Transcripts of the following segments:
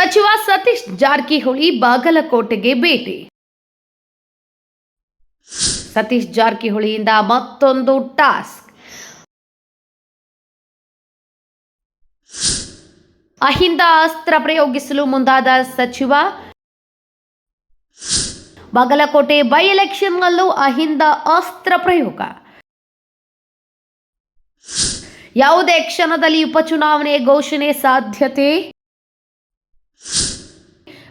ಸಚಿವ ಸತೀಶ್ ಜಾರಕಿಹೊಳಿ ಬಾಗಲಕೋಟೆಗೆ ಭೇಟಿ. ಸತೀಶ್ ಜಾರಕಿಹೊಳಿಯಿಂದ ಮತ್ತೊಂದು ಟಾಸ್ಕ್. ಅಹಿಂದ ಅಸ್ತ್ರ ಪ್ರಯೋಗಿಸಲು ಮುಂದಾದ ಸಚಿವ. ಬಾಗಲಕೋಟೆ ಬೈ ಎಲೆಕ್ಷನ್ನಲ್ಲೂ ಅಹಿಂದ ಅಸ್ತ್ರ ಪ್ರಯೋಗ. ಯಾವುದೇ ಕ್ಷಣದಲ್ಲಿ ಉಪಚುನಾವಣೆ ಘೋಷಣೆ ಸಾಧ್ಯತೆ.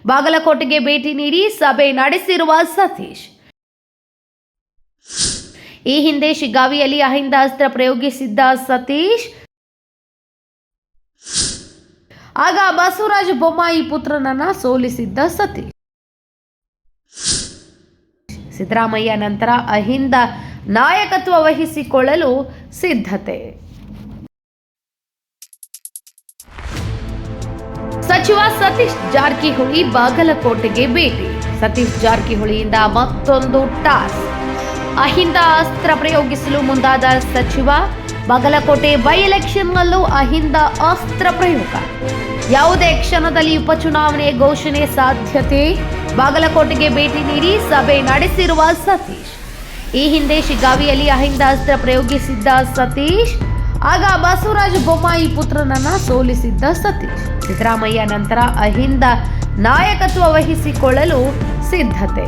ಬಾಗಲಕೋಟೆಗೆ ಭೇಟಿ ನೀಡಿ ಸಭೆ ನಡೆಸಿರುವ ಸತೀಶ್. ಈ ಹಿಂದೆ ಶಿಗ್ಗಾವಿಯಲ್ಲಿ ಅಹಿಂದ ಅಸ್ತ್ರ ಪ್ರಯೋಗಿಸಿದ್ದ ಸತೀಶ್. ಆಗ ಬಸವರಾಜ ಬೊಮ್ಮಾಯಿ ಪುತ್ರನನ್ನ ಸೋಲಿಸಿದ್ದ ಸತೀಶ್. ಸಿದ್ದರಾಮಯ್ಯ ನಂತರ ಅಹಿಂದ ನಾಯಕತ್ವ ವಹಿಸಿಕೊಳ್ಳಲು ಸಿದ್ಧತೆ. ಸಚಿವ ಸತೀಶ್ ಜಾರಕಿಹೊಳಿ ಬಾಗಲಕೋಟೆಗೆ ಭೇಟಿ. ಸತೀಶ್ ಜಾರಕಿಹೊಳಿಯಿಂದ ಮತ್ತೊಂದು ಟಾಸ್ಕ್. ಅಹಿಂದ ಅಸ್ತ್ರ ಪ್ರಯೋಗಿಸಲು ಮುಂದಾದ ಸಚಿವ. ಬಾಗಲಕೋಟೆ ಬೈ ಎಲೆಕ್ಷನ್ನಲ್ಲೂ ಅಹಿಂದ ಅಸ್ತ್ರ ಪ್ರಯೋಗ. ಯಾವುದೇ ಕ್ಷಣದಲ್ಲಿ ಉಪಚುನಾವಣೆ ಘೋಷಣೆ ಸಾಧ್ಯತೆ. ಬಾಗಲಕೋಟೆಗೆ ಭೇಟಿ ನೀಡಿ ಸಭೆ ನಡೆಸಿರುವ ಸತೀಶ್. ಈ ಹಿಂದೆ ಶಿಗ್ಗಾವಿಯಲ್ಲಿ ಅಹಿಂದ ಅಸ್ತ್ರ ಪ್ರಯೋಗಿಸಿದ್ದ ಸತೀಶ್. ಆಗ ಬಸವರಾಜ ಬೊಮ್ಮಾಯಿ ಪುತ್ರನನ್ನ ಸೋಲಿಸಿದ್ದ ಸತೀಶ್. ಸಿದ್ದರಾಮಯ್ಯ ನಂತರ ಅಹಿಂದ ನಾಯಕತ್ವ ವಹಿಸಿಕೊಳ್ಳಲು ಸಿದ್ಧತೆ.